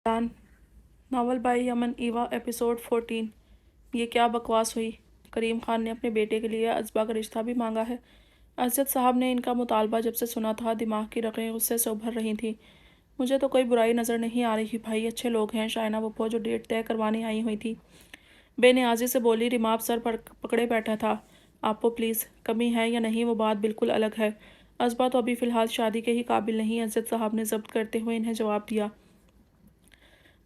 दान novel by Yemen Eva episode 14। ये क्या बकवास हुई। करीम खान ने अपने बेटे के लिए अजबा का रिश्ता भी मांगा है। अजद साहब ने इनका मुतालबा जब से सुना था दिमाग की रगें गुस्से से उभर रही थी। मुझे तो कोई बुराई नज़र नहीं आ रही भाई, अच्छे लोग हैं। शाइना पप्पो जो डेट तय करवाने आई हुई थी बेनियाजी से बोली। रिमाप सर पर पकड़े बैठा था। आपको प्लीज़ कमी है या नहीं वो बात बिल्कुल अलग है। अजबा तो अभी फ़िलहाल शादी के ही काबिल नहीं, अजद साहब ने जब्त करते हुए इन्हें जवाब दिया।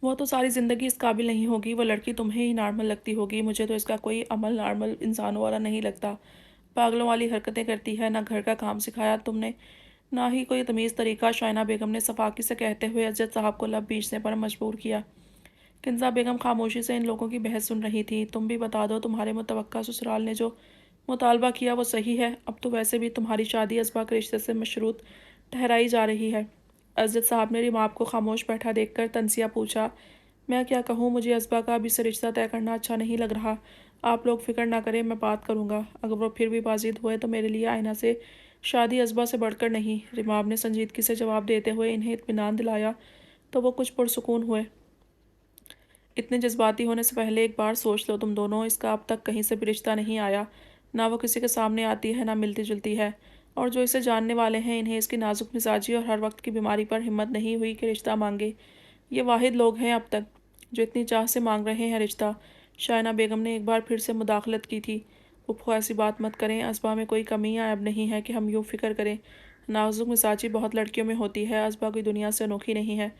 वो तो सारी ज़िंदगी इस काबिल नहीं होगी। वो लड़की तुम्हें ही नॉर्मल लगती होगी, मुझे तो इसका कोई अमल नॉर्मल इंसानों वाला नहीं लगता। पागलों वाली हरकतें करती है, ना घर का काम सिखाया तुमने ना ही कोई तमीज़ तरीका। शाइना बेगम ने सफाकी से कहते हुए अजद साहब को लब बीचने पर मजबूर किया। किंजा बेगम खामोशी से इन लोगों की बहस सुन रही थी। तुम भी बता दो, तुम्हारे मुतवक्का ससुराल ने जो मुतालबा किया वो सही है? अब तो वैसे भी तुम्हारी शादी असबा के रिश्ते से मशरूत ठहराई जा रही है। अजद साहब ने रिमाप को खामोश बैठा देखकर तंसिया पूछा। मैं क्या कहूँ, मुझे असबा का अभी से रिश्ता तय करना अच्छा नहीं लग रहा। आप लोग फिक्र ना करें, मैं बात करूँगा। अगर वो फिर भी बाजिद हुए तो मेरे लिए आईना से शादी असबा से बढ़कर नहीं। रिमाप ने संजीदगी से जवाब देते हुए इन्हें इत्मीनान दिलाया तो वो कुछ पुरसुकून हुए। इतने जज्बाती होने से पहले एक बार सोच लो तुम दोनों, इसका अब तक कहीं से भी रिश्ता नहीं आया। ना वो किसी के सामने आती है ना मिलती जुलती है। और जो इसे जानने वाले हैं इन्हें इसकी नाजुक मिजाजी और हर वक्त की बीमारी पर हिम्मत नहीं हुई कि रिश्ता मांगे। ये वाहिद लोग हैं अब तक जो इतनी चाह से मांग रहे हैं रिश्ता। शाइना बेगम ने एक बार फिर से मुदाखलत की थी। फुप्पो ऐसी बात मत करें, असबा में कोई कमी या अब नहीं है कि हम यूँ फिक्र करें। नाजुक मिजाजी बहुत लड़कियों में होती है, असबा कोई दुनिया से अनोखी नहीं है।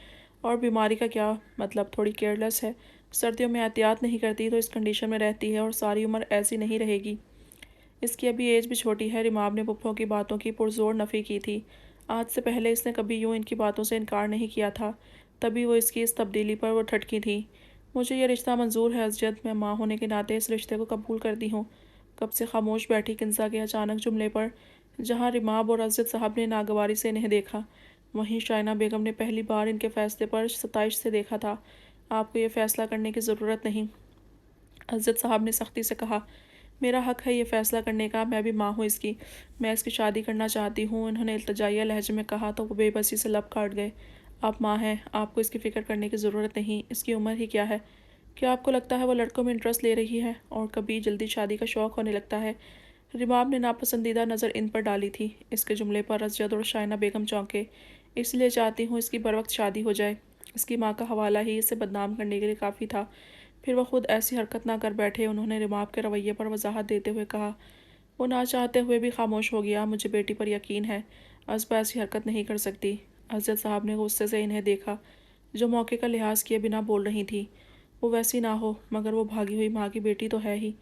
और बीमारी का क्या मतलब, थोड़ी केयरलेस है। सर्दियों में एहतियात नहीं करती तो इस कंडीशन में रहती है और सारी उम्र ऐसी नहीं रहेगी। इसकी अभी एज भी छोटी है। रिमाब ने पुप्पो की बातों की पुरजोर नफ़ी की थी। आज से पहले इसने कभी यूँ इनकी बातों से इनकार नहीं किया था, तभी वो इसकी इस तब्दीली पर वो ठटकी थी। मुझे ये रिश्ता मंजूर है अजद, मैं माँ होने के नाते इस रिश्ते को कबूल करती हूँ। कब से खामोश बैठी किंजा के अचानक जुमले पर जहाँ रिमाब और अजद साहब ने नागवारी से इन्हें देखा, वहीं शाइना बेगम ने पहली बार इनके फैसले पर सताइश से देखा था। आपको ये फ़ैसला करने की ज़रूरत नहीं, अजद साहब ने सख्ती से कहा। मेरा हक है ये फ़ैसला करने का, मैं भी माँ हूँ इसकी। मैं इसकी शादी करना चाहती हूँ। उन्होंने इल्तजाइया लहजे में कहा तो वो बेबसी से लब काट गए। आप माँ हैं, आपको इसकी फ़िक्र करने की ज़रूरत नहीं। इसकी उम्र ही क्या है? क्या आपको लगता है वो लड़कों में इंटरेस्ट ले रही है और कभी जल्दी शादी का शौक़ होने लगता है? रिबाब ने नापसंदीदा नज़र इन पर डाली थी। इसके जुमले पर अजद और शाइना बेगम चौंके। इसलिए चाहती हूँ इसकी बर वक्त शादी हो जाए। इसकी माँ का हवाला ही इसे बदनाम करने के लिए काफ़ी था। फिर वह खुद ऐसी हरकत ना कर बैठे। उन्होंने रिमाब के रवैये पर वजाहत देते हुए कहा। वो ना चाहते हुए भी खामोश हो गया। मुझे बेटी पर यकीन है, असबा ऐसी हरकत नहीं कर सकती। अजद साहब ने गुस्से से इन्हें देखा, जो मौके का लिहाज किए बिना बोल रही थी। वो वैसी ना हो, मगर वो भागी हुई माँ की बेटी तो है ही।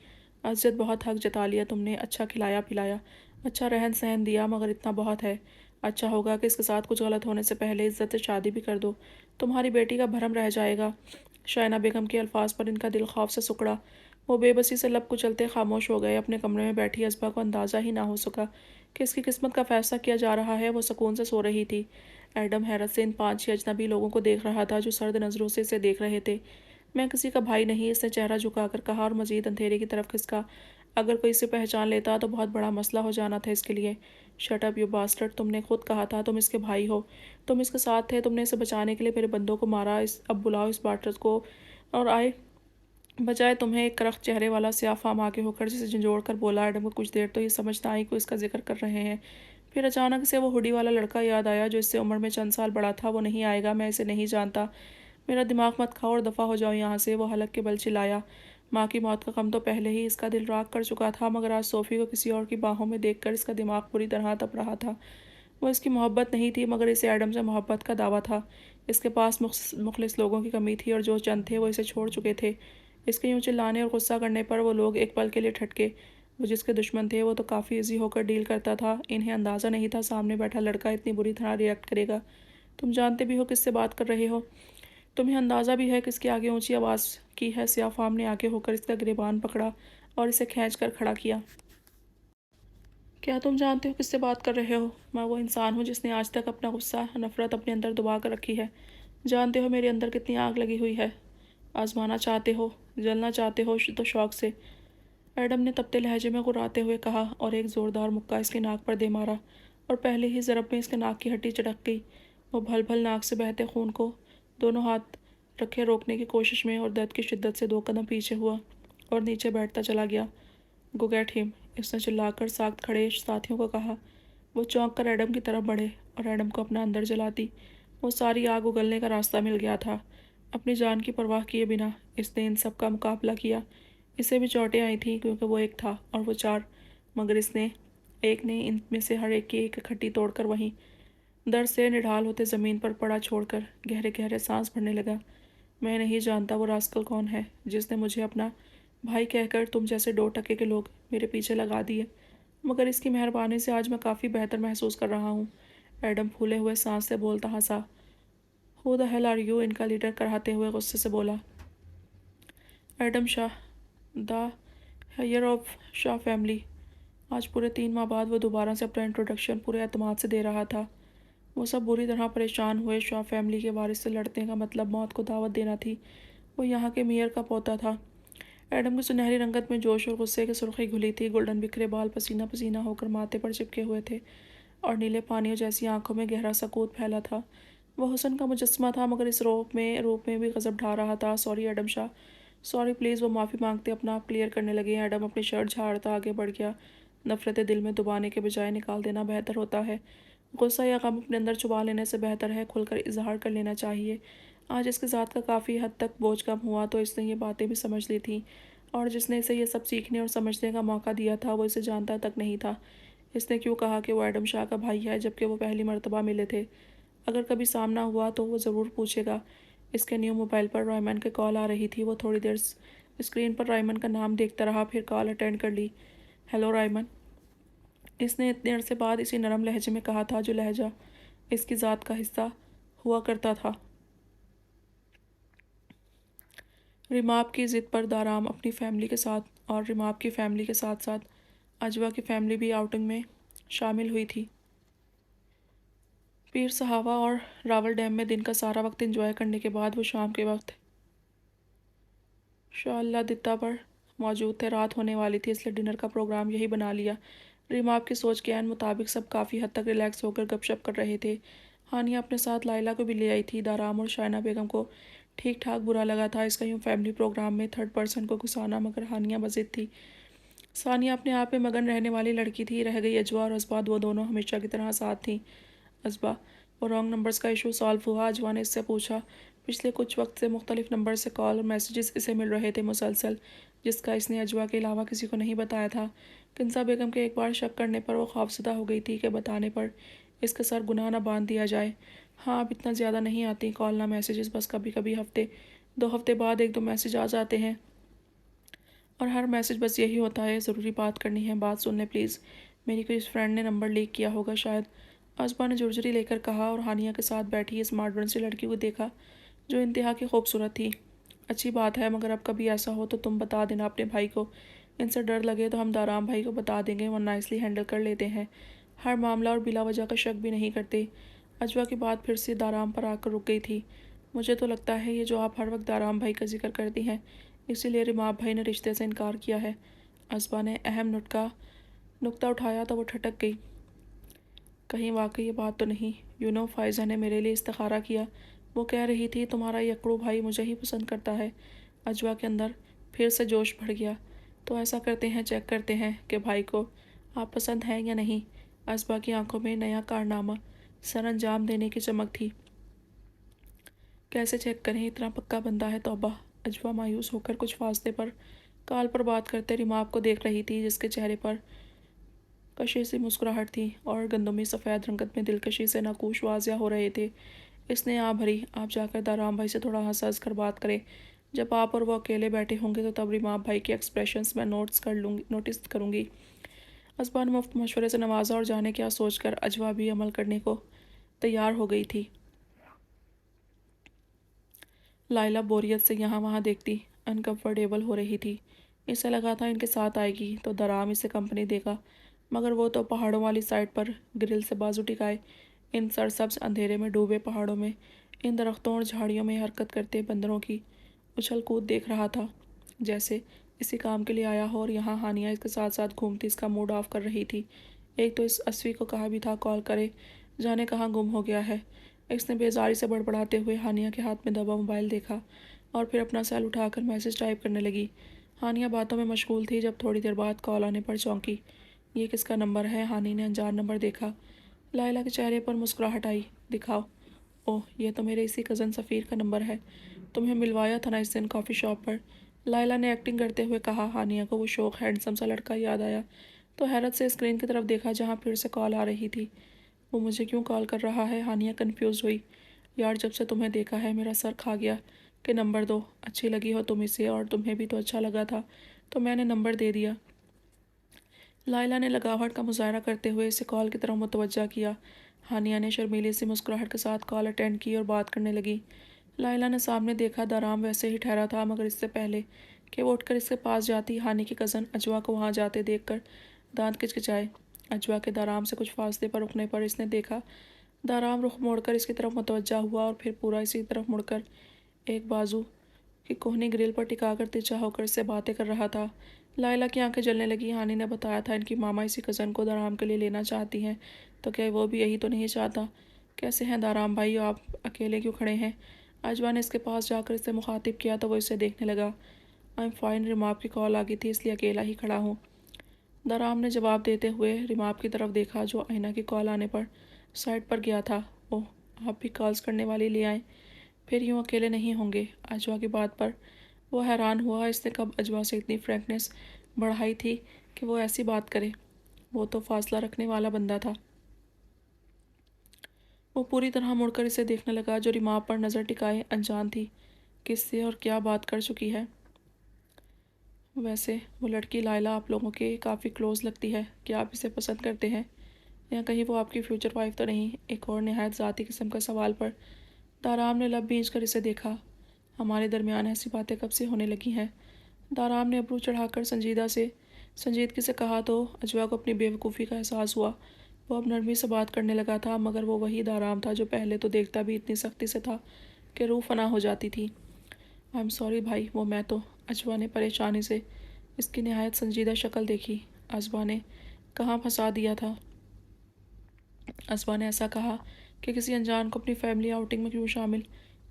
अजद बहुत हक जता लिया तुमने। अच्छा खिलाया पिलाया, अच्छा रहन सहन दिया, मगर इतना बहुत है। अच्छा होगा कि इसके साथ कुछ गलत होने से पहले इज्जत से शादी भी कर दो। तुम्हारी बेटी का भरम रह जाएगा। शाइना बेगम के अल्फाज पर इनका दिल खौफ से सुकड़ा। वो बेबसी से लब कुचलते खामोश हो गए। अपने कमरे में बैठी असबा को अंदाज़ा ही ना हो सका कि इसकी किस्मत का फैसला किया जा रहा है। वो सुकून से सो रही थी। एडम हैरत से इन 5-6 अजनबी लोगों को देख रहा था जो सर्द नज़रों से इसे देख रहे थे। मैं किसी का भाई नहीं, इसने चेहरा झुकाकर कहा और मजीद अंधेरे की तरफ खिसका। अगर कोई इसे पहचान लेता तो बहुत बड़ा मसला हो जाना था इसके लिए। शट अप यू बास्टर्ड, तुमने खुद कहा था तुम इसके भाई हो। तुम इसके साथ थे, तुमने इसे बचाने के लिए मेरे बंदों को मारा। अब बुलाओ इस बास्टर्ड को। और आए बजाय तुम्हें एक करख्त चेहरे वाला स्याफाम आगे होकर जिसे झंझोड़ कर बोला। एडम को कुछ देर तो ये समझ ना आई कि इसका जिक्र कर रहे हैं। फिर अचानक से वो हुडी वाला लड़का याद आया जो इससे उम्र में चंद साल बड़ा था। वो नहीं आएगा, मैं इसे नहीं जानता। मेरा दिमाग मत खाओ और दफ़ा हो जाओ यहाँ से। वो हलक के बल चिल्लाया। माँ की मौत का गम तो पहले ही इसका दिल राख कर चुका था, मगर आज सोफ़ी को किसी और की बाहों में देखकर इसका दिमाग पूरी तरह तप रहा था। वो इसकी मोहब्बत नहीं थी, मगर इसे एडम से मोहब्बत का दावा था। इसके पास मुखलिस लोगों की कमी थी और जो चंद थे वो इसे छोड़ चुके थे। इसके यूँ चिल्लाने और गुस्सा करने पर वो लोग एक पल के लिए ठटके। वो जिसके दुश्मन थे वो तो काफ़ी ईजी होकर डील करता था। इन्हें अंदाज़ा नहीं था सामने बैठा लड़का इतनी बुरी तरह रिएक्ट करेगा। तुम जानते भी हो किससे बात कर रहे हो। तुम्हें अंदाज़ा भी है किसके आगे ऊंची आवाज़ की है। सियाफाम ने आगे होकर इसका गिरेबान पकड़ा और इसे खींच कर खड़ा किया। क्या तुम जानते हो किससे बात कर रहे हो? मैं वो इंसान हूँ जिसने आज तक अपना गुस्सा नफरत अपने अंदर दबा कर रखी है। जानते हो मेरे अंदर कितनी आग लगी हुई है। आजमाना चाहते हो, जलना चाहते हो तो शौक से, एडम ने तपते लहजे में गुर्राते हुए कहा और एक ज़ोरदार मुक्का इसके नाक पर दे मारा और पहले ही ज़रब में इसके नाक की हड्डी चटक गई। वो भल भल नाक से बहते खून को दोनों हाथ रखे रोकने की कोशिश में और दर्द की शिद्दत से 2 कदम पीछे हुआ और नीचे बैठता चला गया। गो गेट हिम, इसने चिल्लाकर साख्त खड़े साथियों को कहा। वो चौंक कर एडम की तरफ बढ़े और एडम को अपना अंदर जलाती वो सारी आग उगलने का रास्ता मिल गया था। अपनी जान की परवाह किए बिना इसने इन सब का मुकाबला किया। इसे भी चोटें आई थीं क्योंकि वो एक था और वो 4, मगर इसने एक ने इनमें से हर एक की एक खट्टी तोड़कर वहीं दर्द से निढाल होते ज़मीन पर पड़ा छोड़कर गहरे गहरे सांस भरने लगा। मैं नहीं जानता वो रास्कल कौन है जिसने मुझे अपना भाई कहकर तुम जैसे 2 टके के लोग मेरे पीछे लगा दिए, मगर इसकी मेहरबानी से आज मैं काफ़ी बेहतर महसूस कर रहा हूँ। एडम फूले हुए सांस से बोलता हंसा। Who the hell are you, इनका लीडर कराहते हुए गुस्से से बोला। Adam Shah, the heir of Shah family. आज पूरे 3 माह बाद वो दोबारा से अपना इंट्रोडक्शन पूरे एतमाद से दे रहा था। वो सब बुरी तरह परेशान हुए। शाह फैमिली के वारिस से लड़ने का मतलब मौत को दावत देना थी। वो यहाँ के मेयर का पोता था। एडम की सुनहरी रंगत में जोश और गुस्से की सुर्खी घुली थी। गोल्डन बिखरे बाल पसीना पसीना होकर माथे पर चिपके हुए थे और नीले पानियों जैसी आंखों में गहरा सकूत फैला था। वह हुस्न का मुजस्समा था, मगर इस रूप में भी गजब ढा रहा था। Sorry Adam Shah, sorry please. वो माफ़ी मांगते अपना आप क्लियर करने लगे। एडम अपनी शर्ट झाड़ता आगे बढ़ गया। नफरतें दिल में दबाने के बजाय निकाल देना बेहतर होता है। गुस्सा या गम अपने अंदर छुपा लेने से बेहतर है खुलकर इजहार कर लेना चाहिए। आज इसके ज़ात का काफ़ी हद तक बोझ कम हुआ तो इसने ये बातें भी समझ ली थीं, और जिसने इसे ये सब सीखने और समझने का मौका दिया था वो इसे जानता तक नहीं था। इसने क्यों कहा कि वो एडम शाह का भाई है जबकि वो पहली मर्तबा मिले थे? अगर कभी सामना हुआ तो वो ज़रूर पूछेगा। इसके न्यू मोबाइल पर रायमन की कॉल आ रही थी। वो थोड़ी देर स्क्रीन पर रायमन का नाम देखता रहा, फिर कॉल अटेंड कर ली। हेलो रायमन, इसने इतने अरसे बाद इसी नरम लहजे में कहा था जो लहजा इसकी ज़ात का हिस्सा हुआ करता था। रिमाप की ज़िद पर दाराम अपनी फैमिली के साथ और रिमाप की फैमिली के साथ साथ अजवा की फैमिली भी आउटिंग में शामिल हुई थी। पीर सहावा और रावल डैम में दिन का सारा वक्त एंजॉय करने के बाद वो शाम के वक्त शाह दित्ता पर मौजूद थे। रात होने वाली थी इसलिए डिनर का प्रोग्राम यही बना लिया। रिमाप की सोच के मुताबिक सब काफ़ी हद तक रिलैक्स होकर गपशप कर रहे थे। हानिया अपने साथ लाइला को भी ले आई थी। दाराम और शाइना बेगम को ठीक ठाक बुरा लगा था इसका यूँ फैमिली प्रोग्राम में थर्ड पर्सन को घुसाना, मगर हानिया मज़िद थी। सानिया अपने आप में मगन रहने वाली लड़की थी। रह गई अजवा और असबाद, वो दोनों हमेशा की तरह साथ थीं। असबा, वो रॉन्ग नंबर्स का इशू सॉल्व हुआ? अजवा ने इससे पूछा। पिछले कुछ वक्त से मुख्तलिफ नंबर से कॉल और मैसेजेस इसे मिल रहे थे मुसलसल, जिसका इसने अजवा के अलावा किसी को नहीं बताया था। किंसा बेगम के एक बार शक करने पर वो खौफजदा हो गई थी कि बताने पर इसका सर गुनाह ना बांध दिया जाए। हाँ, अब इतना ज़्यादा नहीं आती कॉल ना मैसेजेस, बस कभी कभी हफ्ते 2 हफ्ते बाद 1-2 मैसेज आ जाते हैं, और हर मैसेज बस यही होता है, ज़रूरी बात करनी है, बात सुन लें प्लीज़। मेरी कोई फ्रेंड ने नंबर लीक किया होगा शायद, आसमा ने झुरझुरी लेकर कहा, और हानिया के साथ बैठी स्मार्ट वन से लड़की को देखा जो इंतहा की खूबसूरत थी। अच्छी बात है, मगर अब कभी ऐसा हो तो तुम बता देना अपने भाई को। इनसे डर लगे तो हम दाराम भाई को बता देंगे, वो नाइसली हैंडल कर लेते हैं। हर मामला और बिला वजह का शक भी नहीं करते। अजवा की बात फिर से दाराम पर आकर रुक गई थी। मुझे तो लगता है ये जो आप हर वक्त दाराम भाई का जिक्र करती हैं, इसीलिए रिमाप भाई ने रिश्ते से इनकार किया है। असबा ने अहम नुक्ता उठाया तो वो ठटक गई। कहीं वाकई ये बात तो नहीं? फ़ाइज़ा ने मेरे लिए इस्तिखारा किया। वो कह रही थी तुम्हारा यकड़ू भाई मुझे ही पसंद करता है। अजवा के अंदर फिर से जोश बढ़ गया। तो ऐसा करते हैं, चेक करते हैं कि भाई को आप पसंद हैं या नहीं। असबा की आंखों में नया कारनामा सर अंजाम देने की चमक थी। कैसे चेक करें, इतना पक्का बंदा है तौबा। अजवा मायूस होकर कुछ फासले पर कॉल पर बात करते रिमाप को देख रही थी, जिसके चेहरे पर कशी सी मुस्कुराहट थी और गंदमी सफ़ेद रंगत में दिलकशी से नकूश वाजिया हो रहे थे। इसने आ भरी, आप जाकर दाराम भाई से थोड़ा हंस हंस कर बात करें। जब आप और वो अकेले बैठे होंगे तो तब रिमाप भाई के एक्सप्रेशंस मैं नोटिस करूँगी। असबा ने मुफ्त मशवरे से नवाजा और जाने क्या सोचकर अजवा भी अमल करने को तैयार हो गई थी। लाइला बोरियत से यहाँ वहाँ देखती अनकंफर्टेबल हो रही थी। इसे लगा था इनके साथ आएगी तो दाराम इसे कंपनी देगा, मगर वो तो पहाड़ों वाली साइड पर ग्रिल से बाजू टिकाए इन सरसब्ज अंधेरे में डूबे पहाड़ों में इन दरख्तों और झाड़ियों में हरकत करते बंदरों की उछल कूद देख रहा था, जैसे इसी काम के लिए आया हो। और यहाँ हानिया इसके साथ साथ घूमती इसका मूड ऑफ कर रही थी। एक तो इस अस्वी को कहा भी था कॉल करे, जाने कहाँ गुम हो गया है। اس نے بیزاری سے بڑبڑاتے ہوئے ہانیہ کے ہاتھ میں دبا موبائل دیکھا اور پھر اپنا سیل اٹھا کر میسج ٹائپ کرنے لگی۔ ہانیہ باتوں میں مشغول تھی جب تھوڑی دیر بعد کال آنے پر چونکی۔ یہ کس کا نمبر ہے؟ ہانی نے انجان نمبر دیکھا۔ لائلہ کے چہرے پر مسکراہٹ آئی۔ دکھاؤ۔ اوہ، یہ تو میرے اسی کزن سفیر کا نمبر ہے۔ تمہیں ملوایا تھا نا اس دن کافی شاپ پر؟ لائلہ نے ایکٹنگ کرتے ہوئے کہا۔ ہانیہ کو وہ شوخ ہینڈسم سا لڑکا یاد آیا تو حیرت سے اسکرین کی طرف دیکھا جہاں پھر سے کال آ رہی تھی۔ وہ مجھے کیوں کال کر رہا ہے؟ ہانیہ کنفیوز ہوئی۔ یار جب سے تمہیں دیکھا ہے میرا سر کھا گیا کہ نمبر دو، اچھی لگی ہو تم اسے اور تمہیں بھی تو اچھا لگا تھا تو میں نے نمبر دے دیا۔ لائلہ نے لگاوٹ کا مظاہرہ کرتے ہوئے اسے کال کی طرف متوجہ کیا۔ ہانیہ نے شرمیلی سی مسکراہٹ کے ساتھ کال اٹینڈ کی اور بات کرنے لگی۔ لائلہ نے سامنے دیکھا دارام ویسے ہی ٹھہرا تھا مگر اس سے پہلے کہ وہ اٹھ کر اس کے پاس جاتی ہانی کی کزن اجوا کو وہاں جاتے دیکھ کر دانت کچکچائے۔ اجوا کے دارام سے کچھ فاصلے پر رکنے پر اس نے دیکھا دارام رخ موڑ کر اس کی طرف متوجہ ہوا اور پھر پورا اسی طرف مڑ کر ایک بازو کی کوہنی گرل پر ٹکا کر ترچھا ہو کر اس سے باتیں کر رہا تھا۔ لائلہ کی آنکھیں جلنے لگی۔ ہانی نے بتایا تھا ان کی ماما اسی کزن کو دارام کے لیے لینا چاہتی ہیں تو کیا وہ بھی یہی تو نہیں چاہتا؟ کیسے ہیں دارام بھائی، آپ اکیلے کیوں کھڑے ہیں؟ اجوا نے اس کے پاس جا کر اسے مخاطب کیا تو وہ اسے دیکھنے لگا۔ آئی ایم فائن، ریماپ کی کال آ گئی تھی اس لیے اکیلا ہی کھڑا ہوں۔ دارام نے جواب دیتے ہوئے ریماپ کی طرف دیکھا جو آئینہ کی کال آنے پر سائٹ پر گیا تھا۔ اوہ، آپ بھی کالز کرنے والی لے آئیں، پھر یوں اکیلے نہیں ہوں گے۔ اجوا کی بات پر وہ حیران ہوا۔ اس نے کب اجوا سے اتنی فرینکنیس بڑھائی تھی کہ وہ ایسی بات کرے؟ وہ تو فاصلہ رکھنے والا بندہ تھا۔ وہ پوری طرح مڑ کر اسے دیکھنے لگا جو ریماپ پر نظر ٹکائے انجان تھی۔ کس سے اور کیا بات کر چکی ہے؟ ویسے وہ لڑکی لائلہ آپ لوگوں کے کافی کلوز لگتی ہے، کیا آپ اسے پسند کرتے ہیں یا کہیں وہ آپ کی فیوچر وائف تو نہیں؟ ایک اور نہایت ذاتی قسم کا سوال پر دارام نے لب بھینچ کر اسے دیکھا۔ ہمارے درمیان ایسی باتیں کب سے ہونے لگی ہیں؟ دارام نے ابرو چڑھا کر سنجیدگی سے کہا تو اجوا کو اپنی بے وقوفی کا احساس ہوا۔ وہ اب نرمی سے بات کرنے لگا تھا مگر وہ وہی دارام تھا جو پہلے تو دیکھتا بھی اتنی سختی سے تھا کہ روح فنا ہو جاتی تھی۔ آئی ایم سوری بھائی، وہ میں تو… اجوا نے پریشانی سے اس کی نہایت سنجیدہ شکل دیکھی۔ اجوا نے کہاں پھنسا دیا تھا؟ اجوا نے ایسا کہا کہ کسی انجان کو اپنی فیملی آؤٹنگ میں کیوں شامل؟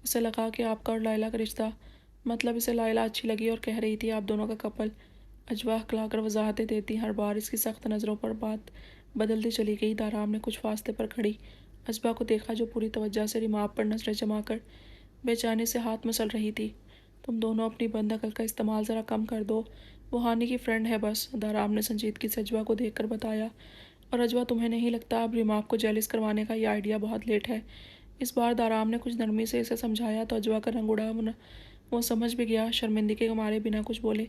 اسے لگا کہ آپ کا اور لائلہ کا رشتہ، مطلب اسے لائلہ اچھی لگی اور کہہ رہی تھی آپ دونوں کا کپل۔ اجوا ہکلا کر وضاحتیں دیتی ہر بار اس کی سخت نظروں پر بات بدلتی چلی گئی۔ دارام نے کچھ فاصلے پر کھڑی اجوا کو دیکھا جو پوری توجہ سے ریماپ پر نظریں جما کر بے چینی سے ہاتھ مسل رہی تھی۔ تم دونوں اپنی بند عقل کا استعمال ذرا کم کر دو، وہ ہانی کی فرینڈ ہے بس، دارام نے سنجیدگی سے اجوا کو دیکھ کر بتایا۔ اور اجوا تمہیں نہیں لگتا اب ریماپ کو جیلس کروانے کا یہ آئیڈیا بہت لیٹ ہے؟ اس بار دارام نے کچھ نرمی سے اسے سمجھایا تو اجوا کا رنگ اڑا۔ وہ سمجھ بھی گیا، شرمندگی کے مارے بنا کچھ بولے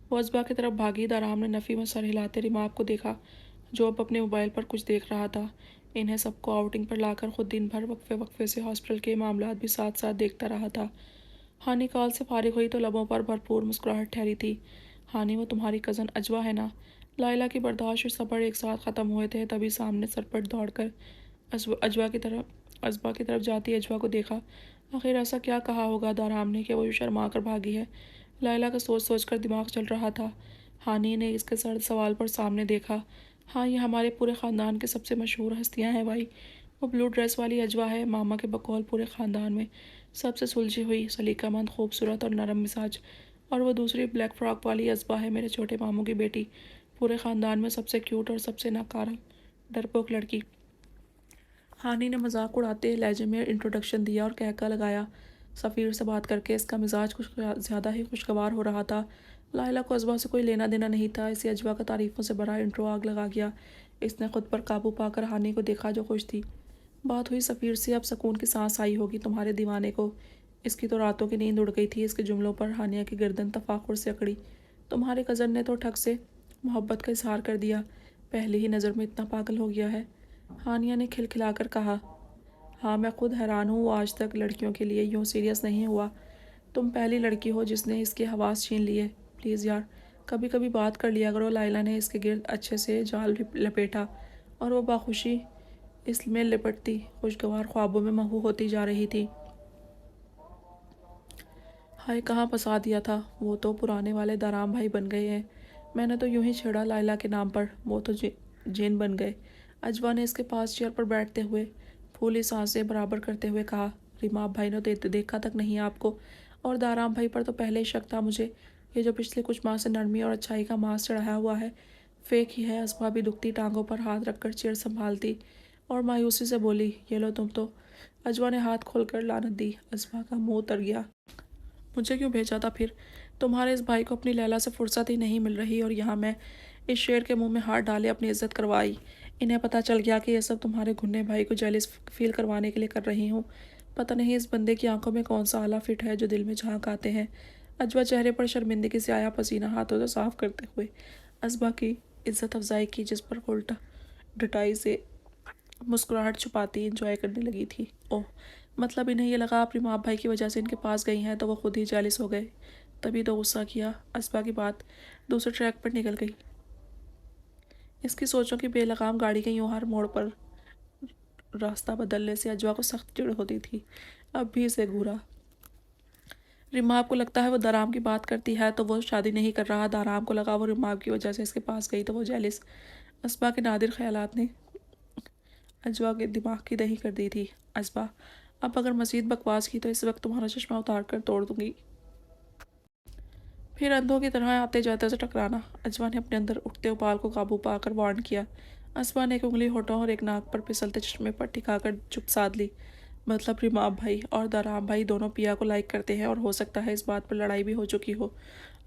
وہ اجوا کی طرف بھاگی۔ دارام نے نفی میں سر ہلاتے ریماپ کو دیکھا جو اب اپنے موبائل پر کچھ دیکھ رہا تھا۔ انہیں سب کو آؤٹنگ پر لا کر خود دن بھر وقفے وقفے سے ہاسپٹل کے معاملات بھی ساتھ ساتھ دیکھتا رہا تھا۔ ہانی کال سے فارغ ہوئی تو لبوں پر بھرپور مسکراہٹ ٹھہری تھی۔ ہانی، وہ تمہاری کزن اجوا ہے نا؟ لائلہ کی برداشت اور صبر ایک ساتھ ختم ہوئے تھے تبھی سامنے سرپٹ دوڑ کر اجوا کی طرف جاتی اجوا کو دیکھا۔ آخر ایسا کیا کہا ہوگا دارام نے کہ وہ یوں شرما کر بھاگی ہے؟ لائلہ کا سوچ سوچ کر دماغ چل رہا تھا۔ ہانی نے اس کے سرد سوال پر سامنے دیکھا۔ ہاں، یہ ہمارے پورے خاندان کے سب سے مشہور ہستیاں ہیں بھائی۔ وہ بلو ڈریس والی اجوا ہے، ماما کے بقول پورے خاندان میں سب سے سلجھی ہوئی، سلیقہ مند، خوبصورت اور نرم مزاج۔ اور وہ دوسری بلیک فراک والی اجوا ہے میرے چھوٹے ماموں کی بیٹی، پورے خاندان میں سب سے کیوٹ اور سب سے ناکارہ ڈرپوک لڑکی۔ ہانی نے مذاق اڑاتے لہجے میں انٹروڈکشن دیا اور کہکا لگایا۔ سفیر سے بات کر کے اس کا مزاج کچھ زیادہ ہی خوشگوار ہو رہا تھا۔ لائلہ کو اجوا سے کوئی لینا دینا نہیں تھا، اسی اجوا کا تعریفوں سے بھرا انٹرو آگ لگا گیا۔ اس نے خود پر قابو پا کر ہانی کو دیکھا جو خوش تھی۔ بات ہوئی سفیر سے، اب سکون کی سانس آئی ہوگی تمہارے دیوانے کو۔ اس کی تو راتوں کی نیند اڑ گئی تھی۔ اس کے جملوں پر ہانیہ کی گردن تفاخر سے اکڑی۔ تمہارے کزن نے تو ٹھگ سے محبت کا اظہار کر دیا، پہلی ہی نظر میں اتنا پاگل ہو گیا ہے؟ ہانیہ نے کھلکھلا کر کہا۔ ہاں، میں خود حیران ہوں، وہ آج تک لڑکیوں کے لیے یوں سیریس نہیں ہوا۔ تم پہلی لڑکی ہو جس نے اس کے حواس چھین لیے۔ پلیز یار، کبھی کبھی بات کر لیا کرو۔ لائلہ نے اس کے گرد اچھے سے جال لپیٹا اور وہ باخوشی اس میں لپٹتی خوشگوار خوابوں میں محو ہوتی جا رہی تھی۔ ہائے، کہاں پھنسا دیا تھا؟ وہ تو پرانے والے دارام بھائی بن گئے ہیں، میں نے تو یوں ہی چھیڑا لائلہ کے نام پر، وہ تو جین بن گئے۔ اجوا نے اس کے پاس چیئر پر بیٹھتے ہوئے پھولی سانسیں برابر کرتے ہوئے کہا۔ ریماب بھائی نے تو دیکھا تک نہیں آپ کو، اور دارام بھائی پر تو پہلے ہی شک تھا مجھے۔ یہ جو پچھلے کچھ ماہ سے نرمی اور اچھائی کا ماسک چڑھایا ہوا ہے، فیک ہی ہے۔ اسبا بھی دکھتی ٹانگوں پر ہاتھ رکھ کر چیئر سنبھالتی اور مایوسی سے بولی، یہ لو تم تو۔ اجوا نے ہاتھ کھول کر لعنت دی۔ اسبا کا منہ اتر گیا۔ مجھے کیوں بھیجا تھا پھر؟ تمہارے اس بھائی کو اپنی لیلا سے فرصت ہی نہیں مل رہی، اور یہاں میں اس شیر کے منہ میں ہاتھ ڈالے اپنی عزت کروائی۔ انہیں پتہ چل گیا کہ یہ سب تمہارے گھنے بھائی کو جیلس فیل کروانے کے لیے کر رہی ہوں۔ پتہ نہیں اس بندے کی آنکھوں میں کون سا آلہ فٹ ہے جو دل میں جھانک آتے ہیں۔ اجوا چہرے پر شرمندگی سے آیا پسینہ ہاتھوں سے صاف کرتے ہوئے اسبا کی عزت افزائی کی، جس پر الٹا ڈٹائی سے مسکراہٹ چھپاتی انجوائے کرنے لگی تھی۔ اوہ، مطلب انہیں یہ لگا آپ ریماب بھائی کی وجہ سے ان کے پاس گئی ہیں تو وہ خود ہی جیلس ہو گئے، تبھی تو غصہ کیا۔ اسبا کی بات دوسرے ٹریک پر نکل گئی۔ اس کی سوچوں کی بے لگام گاڑی کے یوں ہر موڑ پر راستہ بدلنے سے اجوا کو سخت چڑ ہوتی تھی۔ اب بھی اسے گھورا۔ ریماب کو لگتا ہے وہ دارام کی بات کرتی ہے تو وہ شادی نہیں کر رہا، دارام کو لگا وہ ریماب کی وجہ سے اس کے پاس گئی تو وہ جیلس۔ اسبا کے نادر خیالات نے اجوا کے دماغ کی دہی کر دی تھی۔ اسبا، اب اگر مزید بکواس کی تو اس وقت تمہارا چشمہ اتار کر توڑ دوں گی، پھر اندھوں کی طرح آتے جاتے سے ٹکرانا۔ اجوا نے اپنے اندر اٹھتے ابال کو قابو پا کر وارن کیا۔ اسبا نے ایک انگلی ہونٹوں اور ایک ناک پر پھسلتے چشمے پر ٹکا کر چپ سادھ لی۔ مطلب ریماب بھائی اور دارام بھائی دونوں پیا کو لائک کرتے ہیں، اور ہو سکتا ہے اس بات پر لڑائی بھی ہو چکی ہو۔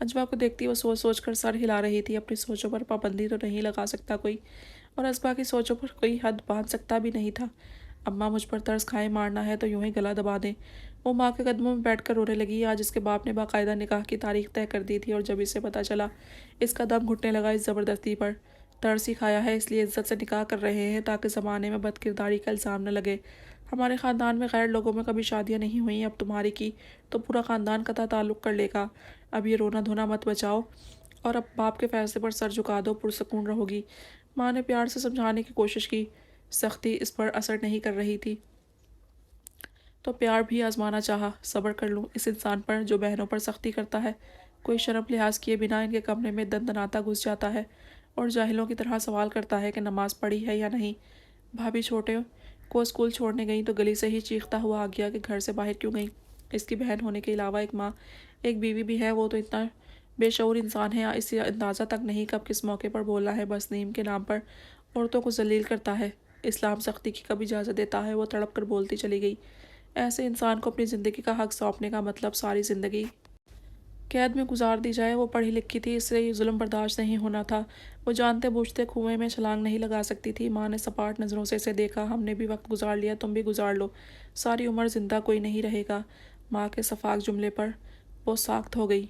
اجوا کو دیکھتی وہ سوچ سوچ کر سر ہلا رہی تھی۔ اپنی سوچوں پر پابندی تو نہیں لگا سکتا کوئی، اور اسبا کی سوچوں پر کوئی حد باندھ سکتا بھی نہیں تھا۔ اماں مجھ پر ترس کھائے مارنا ہے تو یوں ہی گلا دبا دیں۔ وہ ماں کے قدموں میں بیٹھ کر رونے لگی۔ آج اس کے باپ نے باقاعدہ نکاح کی تاریخ طے کر دی تھی، اور جب اسے پتہ چلا اس کا دم گھٹنے لگا اس زبردستی پر۔ ترس ہی کھایا ہے اس لیے عزت سے نکاح کر رہے ہیں تاکہ زمانے میں بد کرداری کا الزام نہ لگے۔ ہمارے خاندان میں غیر لوگوں میں کبھی شادیاں نہیں ہوئیں، اب تمہاری کی تو پورا خاندان قطع تعلق کر لے گا۔ اب یہ رونا دھونا مت بچاؤ اور اب باپ کے فیصلے پر سر جھکا دو، پرسکون رہو گی۔ ماں نے پیار سے سمجھانے کی کوشش کی، سختی اس پر اثر نہیں کر رہی تھی تو پیار بھی آزمانا چاہا۔ صبر کر لوں اس انسان پر جو بہنوں پر سختی کرتا ہے، کوئی شرم لحاظ کیے بنا ان کے کمرے میں دندناتا گھس جاتا ہے اور جاہلوں کی طرح سوال کرتا ہے کہ نماز پڑھی ہے یا نہیں۔ بھابھی چھوٹے کو اسکول چھوڑنے گئیں تو گلی سے ہی چیختا ہوا آ گیا کہ گھر سے باہر کیوں گئیں۔ اس کی بہن ہونے کے علاوہ ایک ماں ایک بیوی بھی ہے، وہ تو اتنا بے شعور انسان ہے اسے اندازہ تک نہیں کب کس موقع پر بولنا ہے۔ بس نیم کے نام پر عورتوں کو ذلیل کرتا ہے۔ اسلام سختی کی کب اجازت دیتا ہے؟ وہ تڑپ کر بولتی چلی گئی۔ ایسے انسان کو اپنی زندگی کا حق سونپنے کا مطلب ساری زندگی قید میں گزار دی جائے۔ وہ پڑھی لکھی تھی، اس سے یہ ظلم برداشت نہیں ہونا تھا۔ وہ جانتے بوجھتے کنویں میں چھلانگ نہیں لگا سکتی تھی۔ ماں نے سپاٹ نظروں سے اسے دیکھا۔ ہم نے بھی وقت گزار لیا، تم بھی گزار لو، ساری عمر زندہ کوئی نہیں رہے گا۔ ماں کے شفاق جملے پر وہ ساخت ہو گئی۔